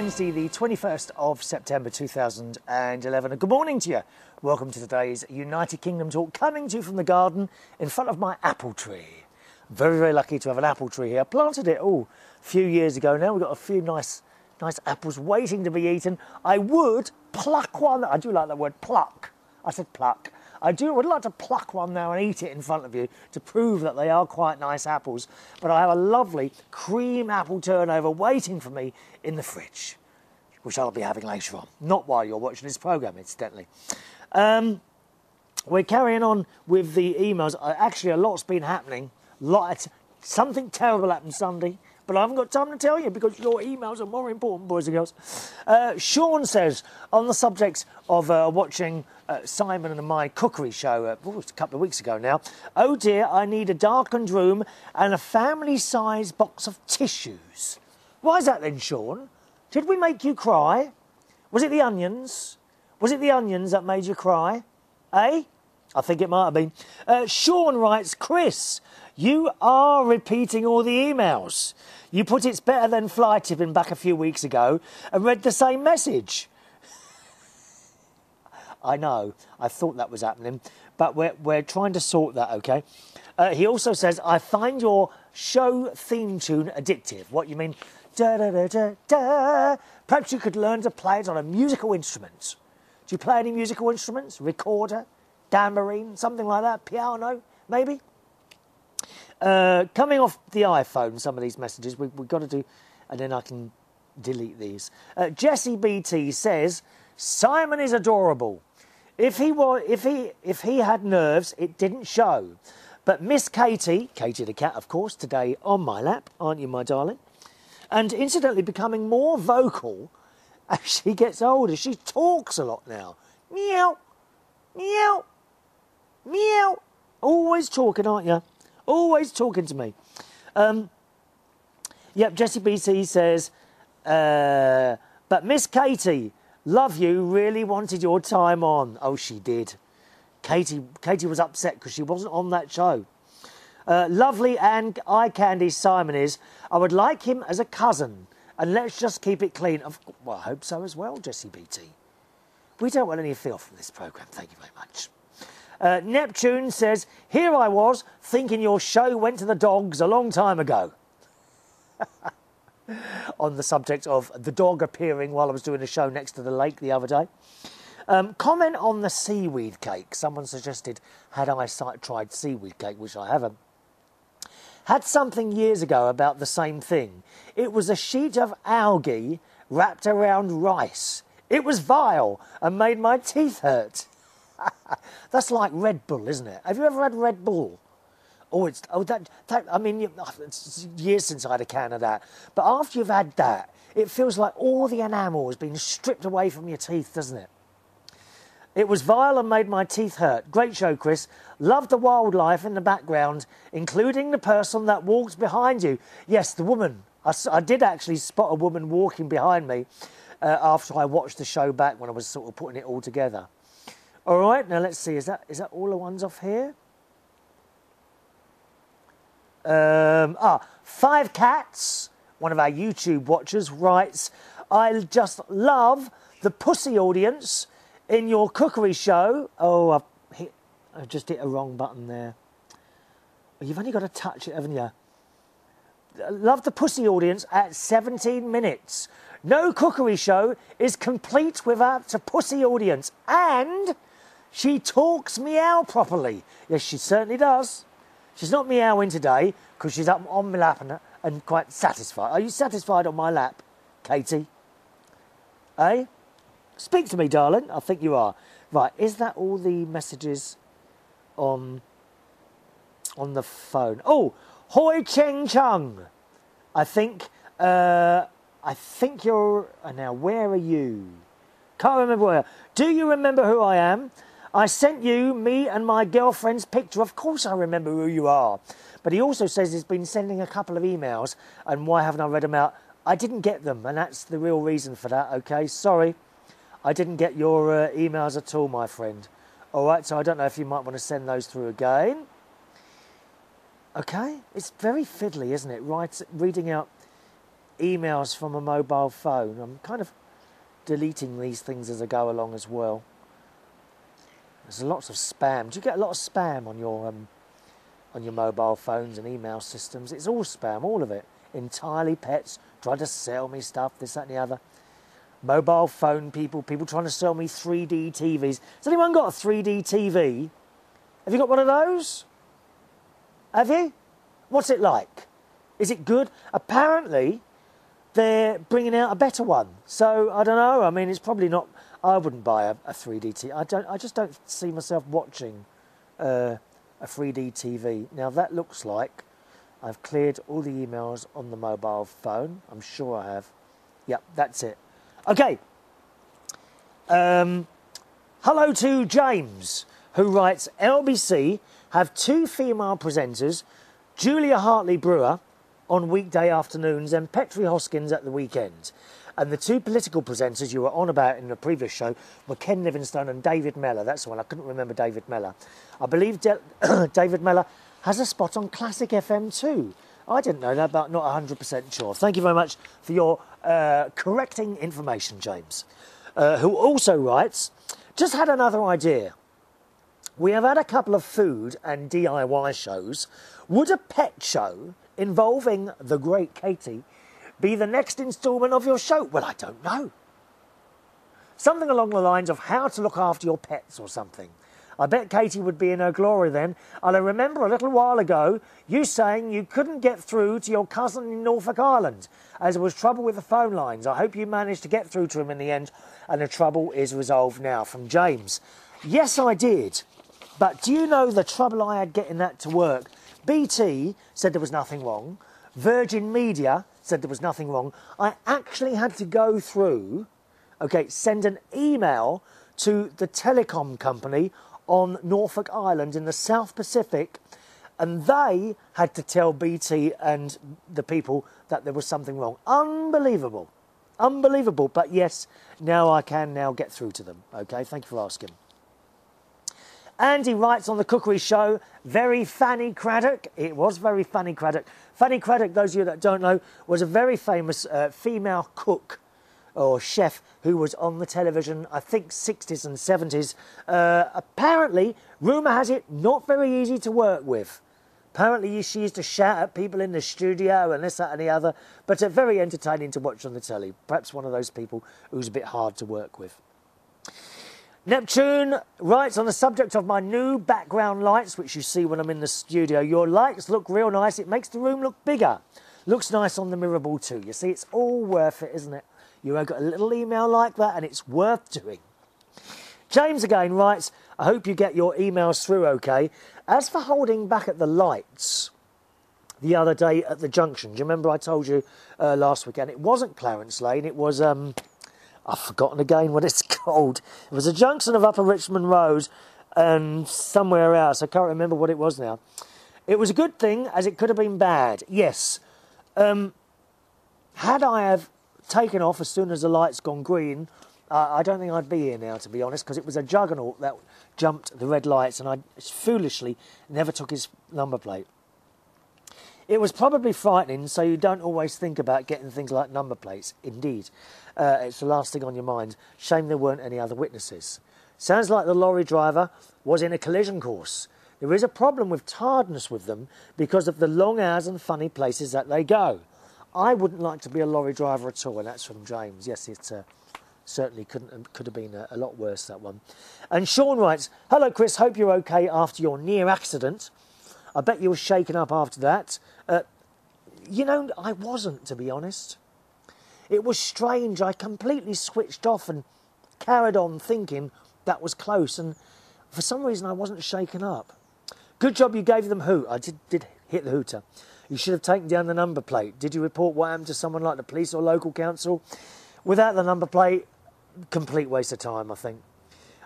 Wednesday, the 21st of September 2011. And good morning to you. Welcome to today's United Kingdom talk, coming to you from the garden in front of my apple tree. Very, very lucky to have an apple tree here. Planted it, a few years ago now. We've got a few nice apples waiting to be eaten. I would pluck one. I do like that word, pluck. I said pluck. would like to pluck one now and eat it in front of you to prove that they are quite nice apples. But I have a lovely cream apple turnover waiting for me in the fridge, which I'll be having later on. Not while you're watching this programme, incidentally. We're carrying on with the emails. Actually, a lot's been happening. Something terrible happened Sunday, but I haven't got time to tell you because your emails are more important, boys and girls. Sean says, on the subject of watching Simon and my cookery show, it was a couple of weeks ago now, oh dear, I need a darkened room and a family-sized box of tissues. Why is that then, Sean? Did we make you cry? Was it the onions? Was it the onions that made you cry? Eh? I think it might have been. Sean writes, Chris, you are repeating all the emails. You put it's better than fly tipping back a few weeks ago and read the same message. I know, I thought that was happening, but we're trying to sort that, OK? He also says, I find your show theme tune addictive. What you mean? Da-da-da-da-da. Perhaps you could learn to play it on a musical instrument. Do you play any musical instruments? Recorder? Tambourine? Something like that? Piano? Maybe? Coming off the iPhone, some of these messages we've got to do, and then I can delete these. Jesse BT says, Simon is adorable. If he had nerves, it didn't show. But Miss Katie the cat, of course, today on my lap, aren't you, my darling? And incidentally, becoming more vocal as she gets older. She talks a lot now. Meow, meow, meow. Always talking, aren't you? Always talking to me. Yep, Jessie BC says, but Miss Katie, love you, really wanted your time on. Oh, she did. Katie was upset because she wasn't on that show. Lovely and eye candy Simon is. I would like him as a cousin. And let's just keep it clean. Well, I hope so as well, Jessie BT. We don't want any filth from this programme. Thank you very much. Neptune says, here I was thinking your show went to the dogs a long time ago. On the subject of the dog appearing while I was doing a show next to the lake the other day. Comment on the seaweed cake. Someone suggested, had I tried seaweed cake, which I haven't. Had something years ago about the same thing. It was a sheet of algae wrapped around rice. It was vile and made my teeth hurt. That's like Red Bull, isn't it? Have you ever had Red Bull? It's years since I had a can of that. But after you've had that, it feels like all the enamel has been stripped away from your teeth, doesn't it? It was vile and made my teeth hurt. Great show, Chris. Loved the wildlife in the background, including the person that walked behind you. Yes, the woman. I did actually spot a woman walking behind me after I watched the show back when I was sort of putting it all together. All right, now let's see. Is that all the ones off here? Five Cats, one of our YouTube watchers, writes, I just love the pussy audience in your cookery show. Oh, I just hit a wrong button there. You've only got to touch it, haven't you? Love the pussy audience at 17 minutes. No cookery show is complete without a pussy audience. And she talks meow properly. Yes, she certainly does. She's not meowing today because she's up on my lap and quite satisfied. Are you satisfied on my lap, Katie? Eh? Speak to me, darling. I think you are. Right, is that all the messages on the phone? Oh, Hoi Cheng Chung. I think you're... Now, where are you? Can't remember where. Do you remember who I am? I sent you, me and my girlfriend's picture. Of course I remember who you are. But he also says he's been sending a couple of emails, and why haven't I read them out? I didn't get them, and that's the real reason for that, OK? Sorry. I didn't get your emails at all, my friend. All right, so I don't know if you might want to send those through again. OK? It's very fiddly, isn't it? Reading out emails from a mobile phone. I'm kind of deleting these things as I go along as well. There's lots of spam. Do you get a lot of spam on your mobile phones and email systems? It's all spam, all of it. Entirely pets, trying to sell me stuff, this, that and the other. Mobile phone people trying to sell me 3D TVs. Has anyone got a 3D TV? Have you got one of those? Have you? What's it like? Is it good? Apparently, they're bringing out a better one. So, I don't know. I mean, it's probably not... I wouldn't buy a 3D TV. I just don't see myself watching a 3D TV. Now, that looks like I've cleared all the emails on the mobile phone. I'm sure I have. Yep, that's it. Okay. Hello to James, who writes, LBC have 2 female presenters, Julia Hartley-Brewer on weekday afternoons and Petrie Hoskins at the weekend. And the 2 political presenters you were on about in the previous show were Ken Livingstone and David Mellor. That's the one. I couldn't remember David Mellor. I believe David Mellor has a spot on Classic FM too. I didn't know that, but not 100% sure. Thank you very much for your correcting information, James. Who also writes, just had another idea. We have had a couple of food and DIY shows. Would a pet show involving the great Katie be the next instalment of your show? Well, I don't know. Something along the lines of how to look after your pets or something. I bet Katie would be in her glory then. And I remember a little while ago you saying you couldn't get through to your cousin in Norfolk Island as there was trouble with the phone lines. I hope you managed to get through to him in the end and the trouble is resolved now. From James. Yes, I did. But do you know the trouble I had getting that to work? BT said there was nothing wrong. Virgin Media said there was nothing wrong. I actually had to go through, send an email to the Telecom company on Norfolk Island in the South Pacific, and they had to tell BT and the people that there was something wrong. Unbelievable. Unbelievable. But yes, now I can now get through to them. Okay, thank you for asking. Andy writes on the cookery show, very Fanny Craddock. It was very Fanny Craddock. Fanny Craddock, those of you that don't know, was a very famous female cook or chef who was on the television, I think 60s and 70s. Apparently, rumour has it, not very easy to work with. Apparently she used to shout at people in the studio and this, that and the other, but very entertaining to watch on the telly. Perhaps one of those people who's a bit hard to work with. Neptune writes on the subject of my new background lights, which you see when I'm in the studio. Your lights look real nice. It makes the room look bigger. Looks nice on the mirror ball too. You see, it's all worth it, isn't it? You got a little email like that and it's worth doing. James again writes, I hope you get your emails through okay. As for holding back at the lights the other day at the junction, do you remember I told you last weekend? It wasn't Clarence Lane, it was... I've forgotten again what it's called. It was a junction of Upper Richmond Road and somewhere else. I can't remember what it was now. It was a good thing as it could have been bad. Yes. Had I have taken off as soon as the light's gone green, I don't think I'd be here now, to be honest, because it was a juggernaut that jumped the red lights and I foolishly never took his number plate. It was probably frightening, so you don't always think about getting things like number plates. Indeed. It's the last thing on your mind. Shame there weren't any other witnesses. Sounds like the lorry driver was in a collision course. There is a problem with tiredness with them because of the long hours and funny places that they go. I wouldn't like to be a lorry driver at all, and that's from James. Yes, it certainly could have been a lot worse, that one. And Sean writes, hello, Chris. Hope you're okay after your near accident. I bet you were shaken up after that. You know, I wasn't, to be honest. It was strange. I completely switched off and carried on thinking that was close. And for some reason, I wasn't shaken up. Good job you gave them hoot. I did hit the hooter. You should have taken down the number plate. Did you report what happened to someone like the police or local council? Without the number plate, complete waste of time, I think.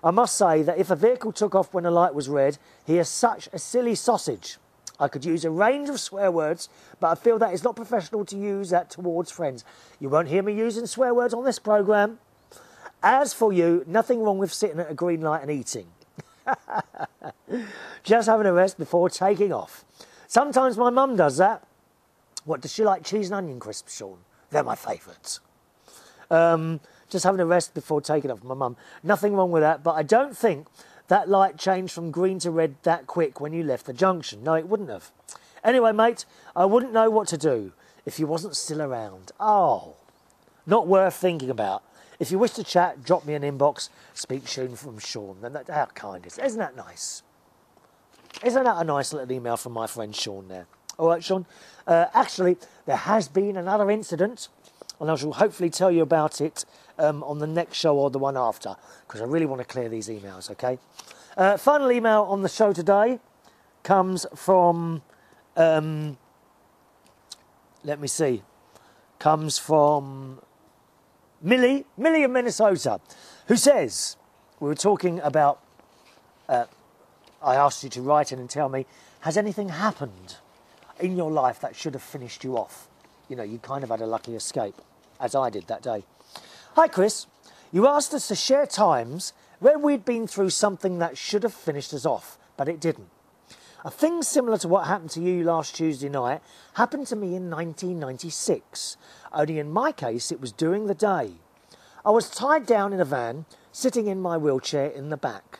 I must say that if a vehicle took off when the light was red, he is such a silly sausage. I could use a range of swear words, but I feel that it's not professional to use that towards friends. You won't hear me using swear words on this programme. As for you, nothing wrong with sitting at a green light and eating. Just having a rest before taking off. Sometimes my mum does that. What, does she like cheese and onion crisps, Sean? They're my favourites. Just having a rest before taking off my mum. Nothing wrong with that, but I don't think that light changed from green to red that quick when you left the junction. No, it wouldn't have. Anyway, mate, I wouldn't know what to do if you wasn't still around. Oh, not worth thinking about. If you wish to chat, drop me an inbox. Speak soon from Sean. And how kind is it? Isn't that nice? Isn't that a nice little email from my friend Sean there? All right, Sean. Actually, there has been another incident, and I shall hopefully tell you about it on the next show or the one after, because I really want to clear these emails, okay? Final email on the show today comes from, let me see, comes from Millie in Minnesota, who says, we were talking about, I asked you to write in and tell me, has anything happened in your life that should have finished you off? You know, you kind of had a lucky escape, as I did that day. Hi, Chris. You asked us to share times where we'd been through something that should have finished us off, but it didn't. A thing similar to what happened to you last Tuesday night happened to me in 1996. Only in my case, it was during the day. I was tied down in a van, sitting in my wheelchair in the back.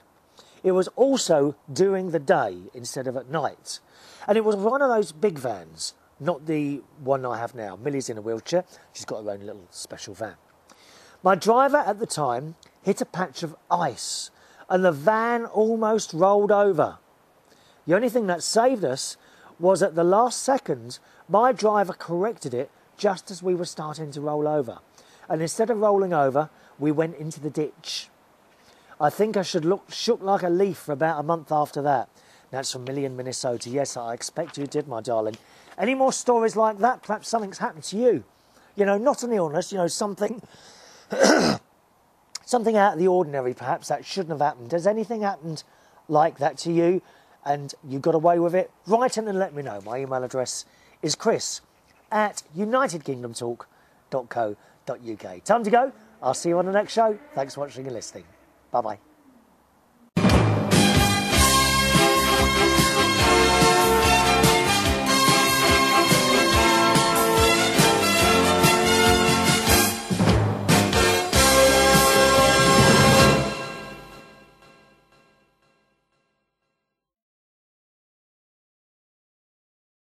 It was also during the day instead of at night. And it was one of those big vans, not the one I have now. Millie's in a wheelchair. She's got her own little special van. My driver at the time hit a patch of ice and the van almost rolled over. The only thing that saved us was at the last second, my driver corrected it just as we were starting to roll over. And instead of rolling over, we went into the ditch. I think I shook like a leaf for about a month after that. That's from Millie in Minnesota. Yes, I expect you did, my darling. Any more stories like that? Perhaps something's happened to you. You know, not an illness, you know, something something out of the ordinary, perhaps, that shouldn't have happened. Has anything happened like that to you and you got away with it? Write in and let me know. My email address is chris@unitedkingdomtalk.co.uk. Time to go. I'll see you on the next show. Thanks for watching and listening. Bye-bye.